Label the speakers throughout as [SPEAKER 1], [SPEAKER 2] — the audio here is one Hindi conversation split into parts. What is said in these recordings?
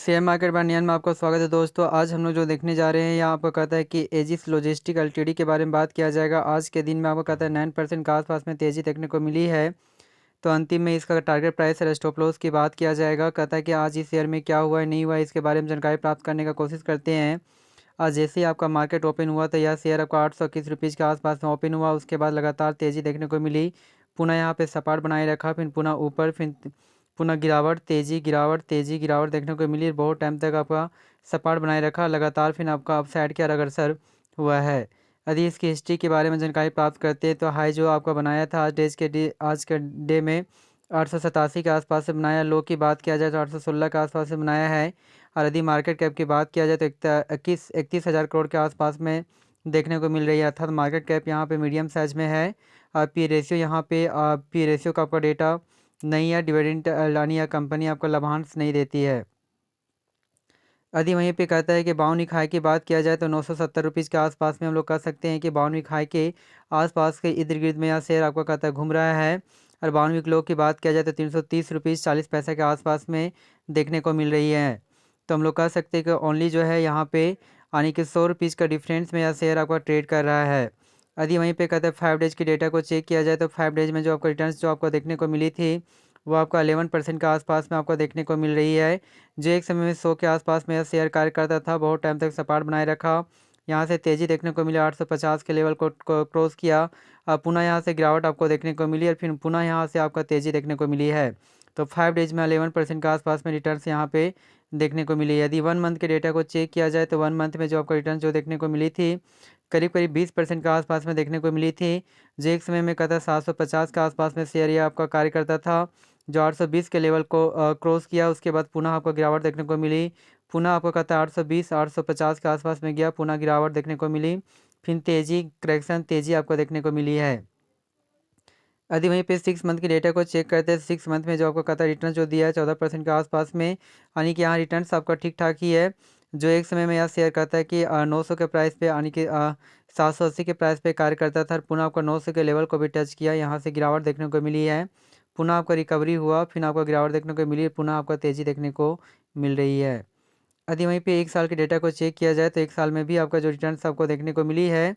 [SPEAKER 1] शेयर मार्केट बाय नियन में आपका स्वागत है दोस्तों। आज हम लोग जो देखने जा रहे हैं यहाँ आपको कहता है कि एजिस लॉजिस्टिक एलटीडी के बारे में बात किया जाएगा। आज के दिन में आपको कहता है 9% के आसपास में तेज़ी देखने को मिली है। तो अंतिम में इसका टारगेट प्राइस और स्टॉप लॉस की बात किया जाएगा। कहता है कि आज इस शेयर में क्या हुआ है नहीं हुआ है इसके बारे में जानकारी प्राप्त करने का कोशिश करते हैं। आज जैसे ही आपका मार्केट ओपन हुआ तो यह शेयर आपका 821 रुपीज़ के आसपास में ओपन हुआ। उसके बाद लगातार तेज़ी देखने को मिली, पुनः यहाँ पे सपाट बनाए रखा, फिर पुनः ऊपर, फिर पुनः गिरावट, तेज़ी गिरावट, तेज़ी गिरावट देखने को मिली। बहुत टाइम तक आपका सपाट बनाए रखा, लगातार फिर आपका अपसाइड की ओर अग्रसर हुआ है। यदि इसकी हिस्ट्री के बारे में जानकारी प्राप्त करते हैं तो हाई जो आपका बनाया था आज के डे में 887 के आसपास से बनाया। लो की बात किया जाए तो 816 के आसपास से बनाया है। और यदि मार्केट कैप की बात किया जाए तो 31 हज़ार करोड़ के आसपास में देखने को मिल रही है। अर्थात मार्केट कैप यहाँ पे मीडियम साइज में है। पी रेशियो यहाँ पे पी रेशियो का आपका डेटा नहीं है। डिविडेंड लानी या कंपनी आपको लाभांश नहीं देती है। यदि वहीं पे कहता है कि बावनी खाई की बात किया जाए तो 970 रुपीज़ के आसपास में हम लोग कह सकते हैं कि बावनवीं खाई के आसपास के इर्द गिर्द में यह शेयर आपका कहता है घूम रहा है। और 52वीं लो की बात किया जाए तो 330 रुपीज़ 40 पैसे के आसपास में देखने को मिल रही है। तो हम लोग कह सकते हैं कि ओनली जो है यहाँ पे यानी कि 100 रुपीज़ का डिफरेंस में यह शेयर आपका ट्रेड कर रहा है। यदि वहीं पे कहते हैं 5 डेज की डेटा को चेक किया जाए तो 5 डेज में जो आपको रिटर्न्स जो आपको देखने को मिली थी वो आपका 11% के आसपास में आपको देखने को मिल रही है। जो एक समय में 100 के आसपास में यह शेयर कार्य करता था, बहुत टाइम तक सपाट बनाए रखा। यहाँ से तेज़ी देखने को मिली, 850 के लेवल को क्रॉस किया। पुनः यहाँ से गिरावट आपको देखने को मिली और फिर पुनः यहाँ से आपका तेज़ी देखने को मिली है। तो 5 डेज में 11% के आसपास में रिटर्न्स यहाँ पे देखने को मिली। यदि 1 मंथ के डेटा को चेक किया जाए तो 1 मंथ में जो आपको रिटर्न जो देखने को मिली थी करीब करीब 20% के आसपास में देखने को मिली थी। जो एक समय में कहता 750 के आसपास में शेयर यह आपका कार्य करता था, जो 820 के लेवल को क्रॉस किया। उसके बाद पुनः आपको गिरावट देखने को मिली। पुनः आपको कहता है 820 850 के आसपास में गया, पुनः गिरावट देखने को मिली। फिर तेज़ी करेक्शन तेज़ी आपको देखने को मिली है। यदि वहीं पे 6 मंथ के डेटा को चेक करते हैं 6 मंथ में जो आपको कहता है रिटर्न जो दिया है 14% के आसपास में, यानी कि यहाँ रिटर्न्स आपका ठीक ठाक ही है। जो एक समय में यह शेयर करता है कि 900 के प्राइस पे यानी कि 780 के प्राइस पे कार्य करता था। पुनः आपका 900 के लेवल को भी टच किया, यहाँ से गिरावट देखने को मिली है। पुनः आपका रिकवरी हुआ, फिर आपको गिरावट देखने को मिली, पुनः आपका तेज़ी देखने को मिल रही है। यदि वहीं पे 1 साल के डेटा को चेक किया जाए तो 1 साल में भी आपका जो रिटर्न्स आपको देखने को मिली है,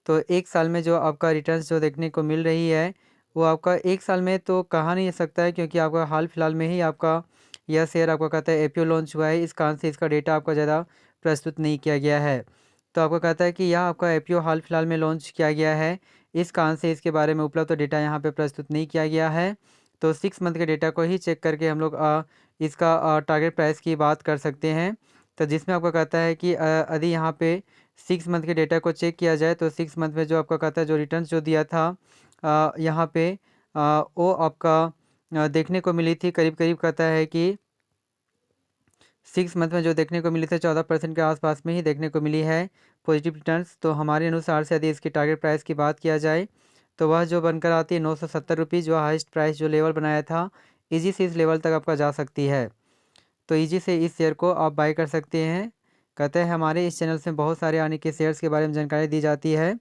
[SPEAKER 1] तो 1 साल में जो आपका रिटर्न्स जो देखने को मिल रही है वो आपका 1 साल में तो कहा नहीं सकता है, क्योंकि आपका हाल फिलहाल में ही आपका यह शेयर आपका कहता है आईपीओ लॉन्च हुआ है। इस कारण से इसका डेटा आपका ज़्यादा प्रस्तुत नहीं किया गया है। तो आपको कहता है कि यह आपका आईपीओ हाल फिलहाल में लॉन्च किया गया है, इस कारण से इसके बारे में उपलब्ध डेटा यहाँ पे प्रस्तुत नहीं किया गया है। तो 6 मंथ के डेटा को ही चेक करके हम लोग इसका टारगेट प्राइस की बात कर सकते हैं। तो जिसमें आपका कहता है कि यदि यहाँ पे 6 मंथ के डेटा को चेक किया जाए तो 6 मंथ में जो आपका कहता है जो रिटर्न्स जो दिया था यहाँ पे वो आपका देखने को मिली थी करीब करीब कहता है कि 6 मंथ में जो देखने को मिली थी 14% के आसपास में ही देखने को मिली है पॉजिटिव रिटर्न्स। तो हमारे अनुसार से यदि इसकी टारगेट प्राइस की बात किया जाए तो वह जो बनकर आती है 970 रुपीज़, जो हाइस्ट प्राइस जो लेवल बनाया था इजी से इस लेवल तक आपका जा सकती है। तो ईजी से इस शेयर को आप बाय कर सकते हैं। कहते हैं हमारे इस चैनल से बहुत सारे आने के शेयर्स के बारे में जानकारी दी जाती है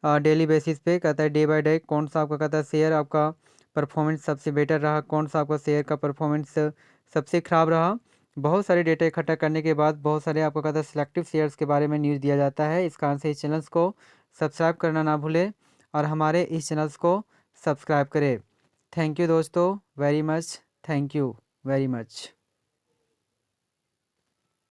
[SPEAKER 1] डेली बेसिस पे। कहता है डे बाय डे कौन सा आपका कहता है शेयर आपका परफॉर्मेंस सबसे बेटर रहा, कौन सा आपका शेयर का परफॉर्मेंस सबसे ख़राब रहा। बहुत सारे डेटा इकट्ठा करने के बाद बहुत सारे आपको कहता है सिलेक्टिव शेयर्स के बारे में न्यूज़ दिया जाता है। इस कारण से इस चैनल्स को सब्सक्राइब करना ना भूलें और हमारे इस चैनल्स को सब्सक्राइब करें। थैंक यू दोस्तों very much, thank you very much.